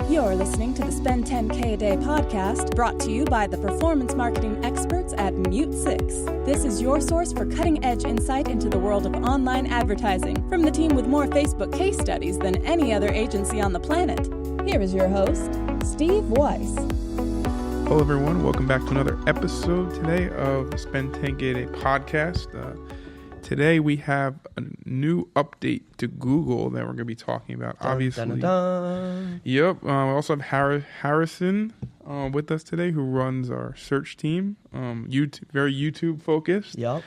You're listening to the Spend 10K a Day podcast, brought to you by the performance marketing experts at Mute 6. This is your source for cutting-edge insight into the world of online advertising from the team with more Facebook case studies than any other agency on the planet. Here is your host, Steve Weiss. Hello, everyone. Welcome back to another episode today of the Spend 10K a Day podcast. Today we have a new update to Google that we're going to be talking about. Obviously, Yep. We also have Harrison with us today, who runs our search team. Very YouTube focused. Yep.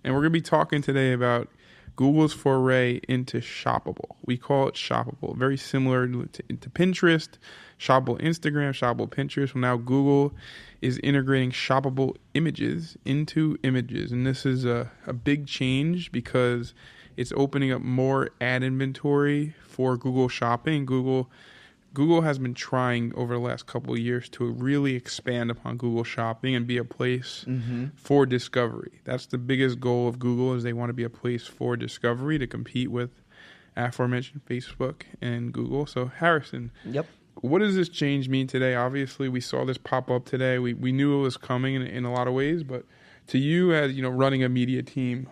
And we're going to be talking today about Google's foray into shoppable. We call it shoppable. Very similar to Pinterest, shoppable Instagram, shoppable Pinterest. Well, now Google is integrating shoppable images into images. And this is a big change because it's opening up more ad inventory for Google Shopping. Google has been trying over the last couple of years to really expand upon Google Shopping and be a place for discovery. That's the biggest goal of Google, is they want to be a place for discovery to compete with aforementioned Facebook and Google. So Harrison, Yep. what does this change mean today? Obviously, we saw this pop up today. We knew it was coming in a lot of ways, but to you, as running a media team,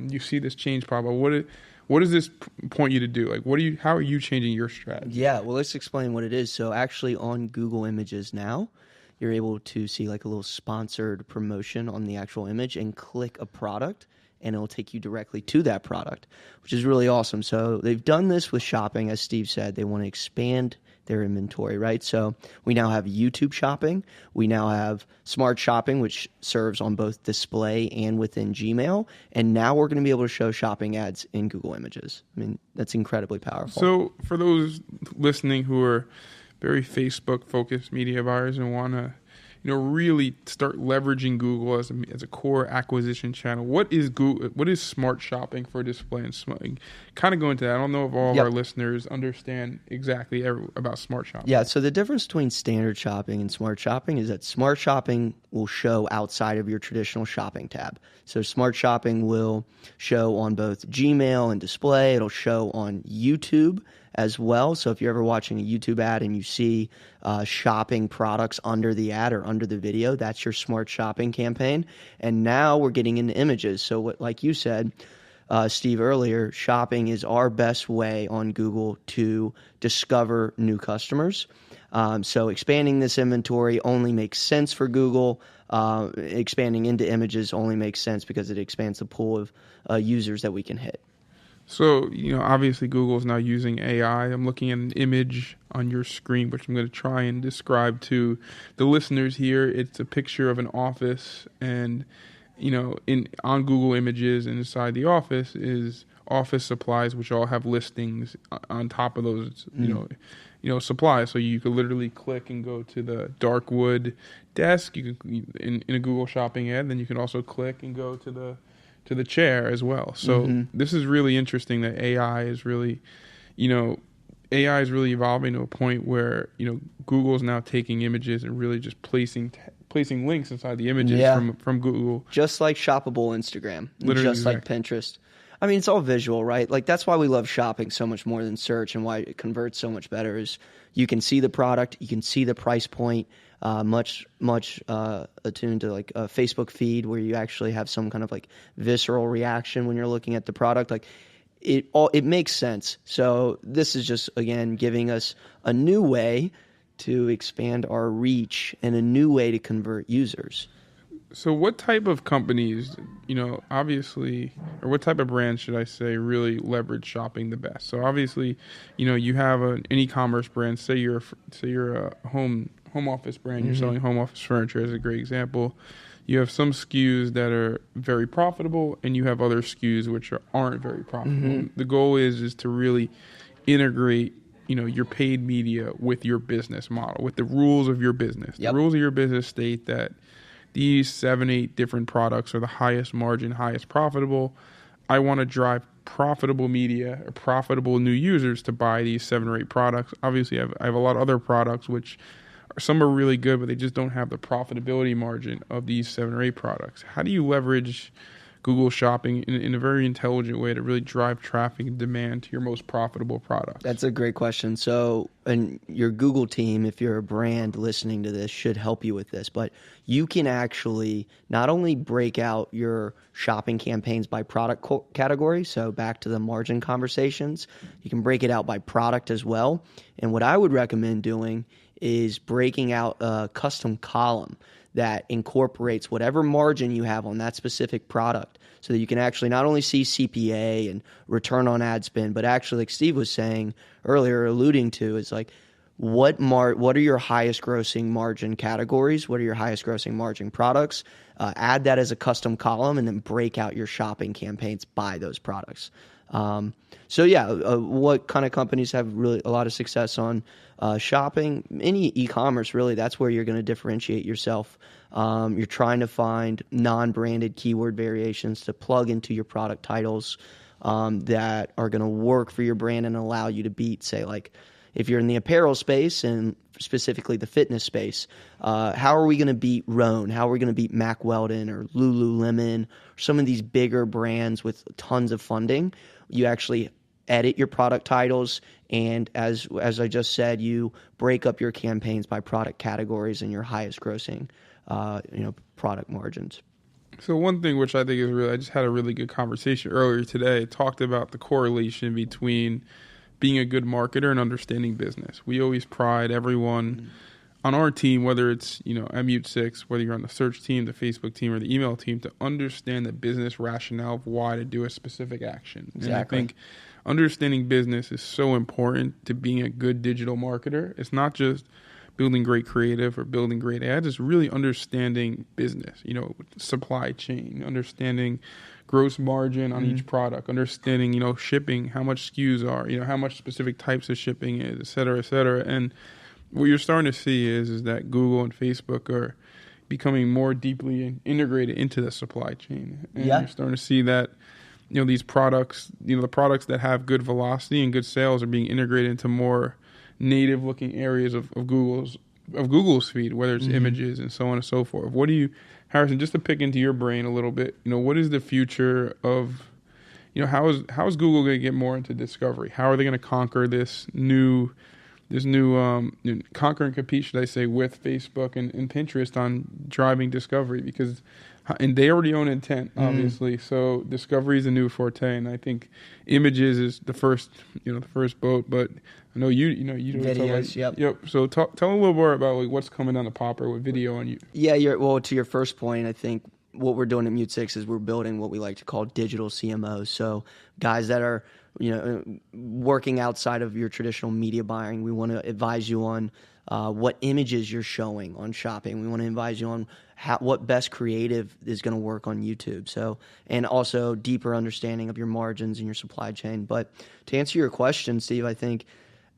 you see this change pop up. What does this point you to do? How are you changing your strategy? Yeah, well, let's explain what it is. So actually on Google Images now, you're able to see a little sponsored promotion on the actual image and click a product, and it'll take you directly to that product, which is really awesome. So they've done this with shopping, as Steve said. They want to expand their inventory, right? So we now have YouTube shopping. We now have smart shopping, which serves on both display and within Gmail. And now we're going to be able to show shopping ads in Google Images. I mean, that's incredibly powerful. So for those listening who are very Facebook-focused media buyers and want to really start leveraging Google as a core acquisition channel, what is Google? What is smart shopping for display and kind of go into that? I don't know if all of our listeners understand exactly about smart shopping. Yeah, so the difference between standard shopping and smart shopping is that smart shopping will show outside of your traditional shopping tab. So smart shopping will show on both Gmail and display. It'll show on YouTube as well. So if you're ever watching a YouTube ad and you see shopping products under the ad or under the video, that's your smart shopping campaign. And now we're getting into images. So like you said, Steve, earlier, shopping is our best way on Google to discover new customers. So expanding this inventory only makes sense for Google. Expanding into images only makes sense because it expands the pool of users that we can hit. So, obviously Google is now using AI. I'm looking at an image on your screen, which I'm going to try and describe to the listeners here. It's a picture of an office, and, on Google Images inside the office is office supplies, which all have listings on top of those, supplies. So you could literally click and go to the dark wood desk. You can in a Google Shopping ad. Then you can also click and go to the chair as well. So this is really interesting that AI is really evolving to a point where, Google is now taking images and really just placing links inside the images from Google. Just like shoppable Instagram, just like Pinterest. I mean, it's all visual, right? That's why we love shopping so much more than search, and why it converts so much better is you can see the product, you can see the price point, much attuned to a Facebook feed where you actually have some kind of visceral reaction when you're looking at the product. It makes sense. So this is just, again, giving us a new way to expand our reach and a new way to convert users. So what type of companies, obviously, or what type of brands should I say, really leverage shopping the best? So obviously, you have an e-commerce brand. Say you're a home office brand. You're selling home office furniture as a great example. You have some SKUs that are very profitable, and you have other SKUs which aren't very profitable. The goal is to really integrate your paid media with your business model, with the rules of your business. The rules of your business state that these 7-8 different products are the highest margin, highest profitable. I want to drive profitable media or profitable new users to buy these 7 or 8 products. Obviously, I have a lot of other products which some are really good, but they just don't have the profitability margin of these 7 or 8 products. How do you leverage Google Shopping in a very intelligent way to really drive traffic and demand to your most profitable products? That's a great question. So, and your Google team, if you're a brand listening to this, should help you with this. But you can actually not only break out your shopping campaigns by product category, so back to the margin conversations, you can break it out by product as well. And what I would recommend doing is breaking out a custom column that incorporates whatever margin you have on that specific product, so that you can actually not only see CPA and return on ad spend, but actually, like Steve was saying earlier, alluding to, is like, what are your highest grossing margin categories? What are your highest grossing margin products? Add that as a custom column, and then break out your shopping campaigns by those products. What kind of companies have really a lot of success on shopping? Any e-commerce, really, that's where you're going to differentiate yourself. You're trying to find non-branded keyword variations to plug into your product titles that are going to work for your brand and allow you to beat, say, like, if you're in the apparel space and specifically the fitness space, how are we going to beat Rhone? How are we going to beat Mack Weldon or Lululemon, or some of these bigger brands with tons of funding? You actually edit your product titles, and as I just said, you break up your campaigns by product categories and your highest grossing product margins. So one thing which I think is I just had a really good conversation earlier today, talked about the correlation between being a good marketer and understanding business. We always pride everyone on our team, whether it's, at Mute 6, whether you're on the search team, the Facebook team, or the email team, to understand the business rationale of why to do a specific action. Exactly. And I think understanding business is so important to being a good digital marketer. It's not just building great creative or building great ads. It's really understanding business, supply chain, understanding gross margin on each product, understanding, shipping, how much SKUs are, how much specific types of shipping is, et cetera, et cetera. And what you're starting to see is that Google and Facebook are becoming more deeply integrated into the supply chain. And you're starting to see that, these products, the products that have good velocity and good sales are being integrated into more native looking areas of Google's feed, whether it's images and so on and so forth. What do you, Harrison, just to pick into your brain a little bit, what is the future of, how is Google going to get more into discovery? How are they going to conquer this new conquer and compete, should I say, with Facebook and Pinterest on driving discovery? Because, and they already own intent, obviously. So discovery is a new forte, and I think images is the first boat. But I know you videos. Yep. So tell a little more about what's coming down the popper with video on you. Yeah. To your first point, I think what we're doing at Mute 6 is we're building what we like to call digital CMOs. So guys that are working outside of your traditional media buying. We want to advise you on what images you're showing on shopping. We want to advise you on what best creative is going to work on YouTube. So, and also deeper understanding of your margins and your supply chain. But to answer your question, Steve, I think,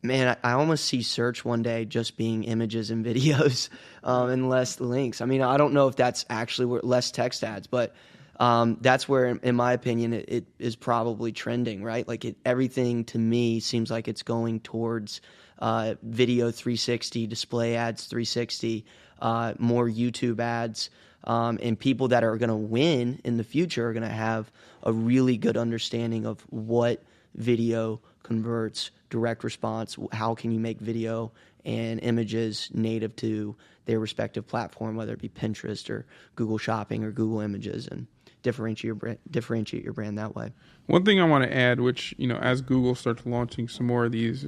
man, I almost see search one day just being images and videos and less links. I mean, I don't know if that's actually less text ads, but that's where, in my opinion, it is probably trending, right? Like everything to me seems like it's going towards video 360, display ads 360, more YouTube ads, and people that are going to win in the future are going to have a really good understanding of what video converts, direct response, how can you make video and images native to their respective platform, whether it be Pinterest or Google Shopping or Google Images, and differentiate your brand that way. One thing I want to add, which as Google starts launching some more of these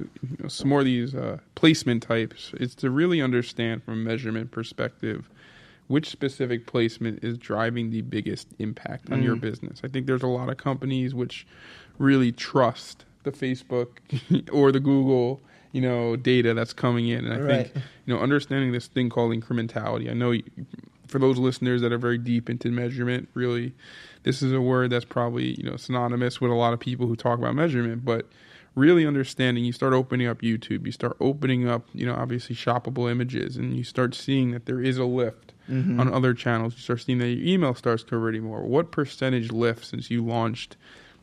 placement types, is to really understand from a measurement perspective which specific placement is driving the biggest impact on your business. I think there's a lot of companies which really trust the Facebook or the Google data that's coming in, and I think understanding this thing called incrementality. I know for those listeners that are very deep into measurement, really, this is a word that's probably synonymous with a lot of people who talk about measurement. But really understanding, you start opening up YouTube, you start opening up obviously shoppable images, and you start seeing that there is a lift on other channels. You start seeing that your email starts converting more. What percentage lift since you launched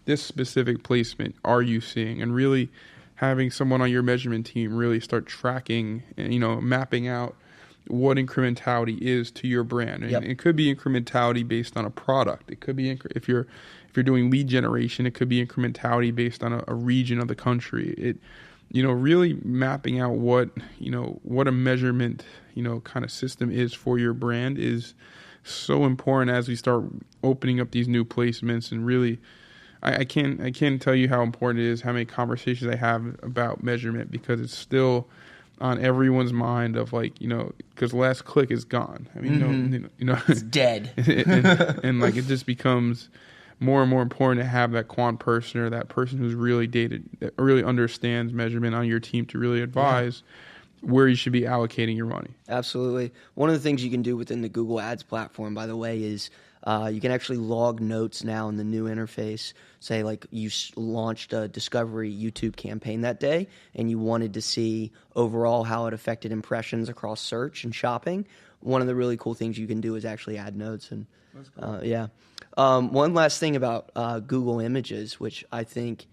this specific placement are you seeing? And really having someone on your measurement team really start tracking and mapping out what incrementality is to your brand. And it could be incrementality based on a product. It could be if you're doing lead generation, it could be incrementality based on a region of the country. It, really mapping out what a measurement, kind of system is for your brand is so important as we start opening up these new placements. And really, I can't tell you how important it is, how many conversations I have about measurement, because it's still on everyone's mind of because last click is gone. I mean, it's dead. and it just becomes more and more important to have that quant person or that person who's really that really understands measurement on your team to really advise where you should be allocating your money. Absolutely. One of the things you can do within the Google Ads platform, by the way, is you can actually log notes now in the new interface. Say you launched a Discovery YouTube campaign that day and you wanted to see overall how it affected impressions across search and shopping. One of the really cool things you can do is actually add notes. And that's cool. One last thing about Google Images, which I think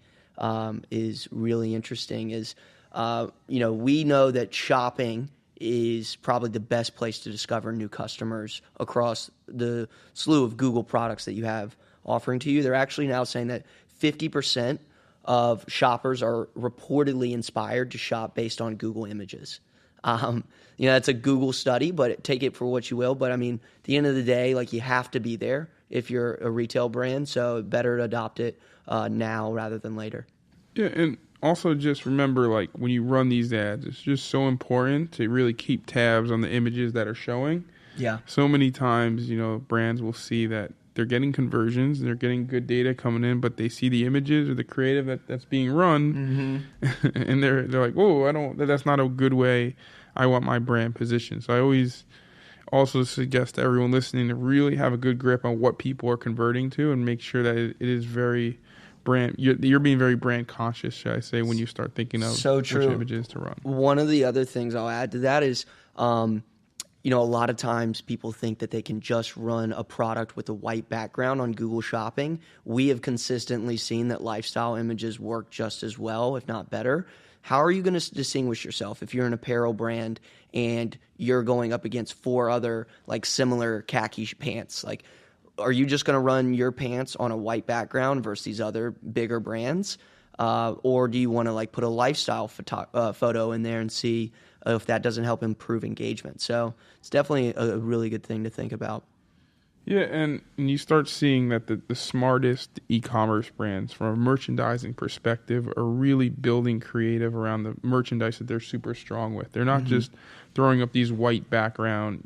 is really interesting, is we know that shopping is probably the best place to discover new customers across the slew of Google products that you have offering to you. They're actually now saying that 50% of shoppers are reportedly inspired to shop based on Google Images. That's a Google study, but take it for what you will. But I mean, at the end of the day, you have to be there if you're a retail brand. So better to adopt it now rather than later. Yeah, and also just remember, when you run these ads, it's just so important to really keep tabs on the images that are showing. Yeah. So many times, brands will see that they're getting conversions, they're getting good data coming in, but they see the images or the creative that's being run, and they're like, whoa, that's not a good way I want my brand positioned. So I always also suggest to everyone listening to really have a good grip on what people are converting to and make sure that it is very you're being very brand conscious, should I say, when you start thinking of which images to run. One of the other things I'll add to that is, a lot of times people think that they can just run a product with a white background on Google Shopping. We have consistently seen that lifestyle images work just as well, if not better. How are you going to distinguish yourself if you're an apparel brand and you're going up against 4 other similar khaki pants? Are you just going to run your pants on a white background versus these other bigger brands? Or do you want to put a lifestyle photo in there and see if that doesn't help improve engagement? So it's definitely a really good thing to think about. Yeah, and you start seeing that the smartest e-commerce brands from a merchandising perspective are really building creative around the merchandise that they're super strong with. They're not just throwing up these white background,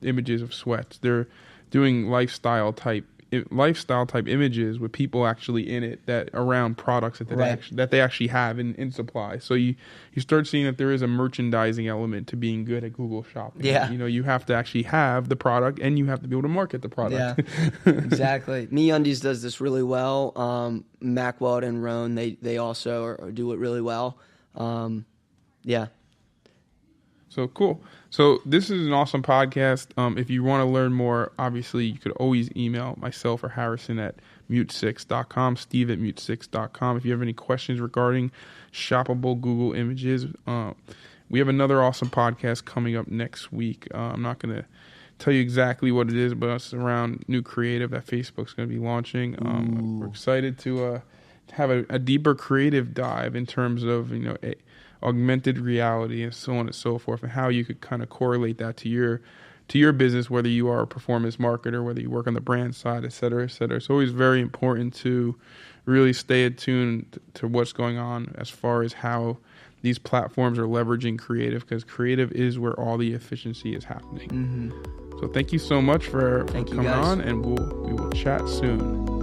images of sweats. They're doing lifestyle type images with people actually in it that around products that they actually have in supply. So you start seeing that there is a merchandising element to being good at Google Shopping. Yeah. You have to actually have the product and you have to be able to market the product. Yeah, exactly. MeUndies does this really well. Macweld and Roan, they also do it really well. Yeah. So cool. So this is an awesome podcast. If you want to learn more, obviously you could always email myself or Harrison at mute6.com, Steve at mute6.com. If you have any questions regarding shoppable Google Images, we have another awesome podcast coming up next week. I'm not going to tell you exactly what it is, but it's around new creative that Facebook's going to be launching. We're excited to have a deeper creative dive in terms of augmented reality and so on and so forth, and how you could kind of correlate that to your business, whether you are a performance marketer, whether you work on the brand side, et cetera, et cetera. It's always very important to really stay attuned to what's going on as far as how these platforms are leveraging creative, because creative is where all the efficiency is happening. So thank you so much for coming on, and we will chat soon.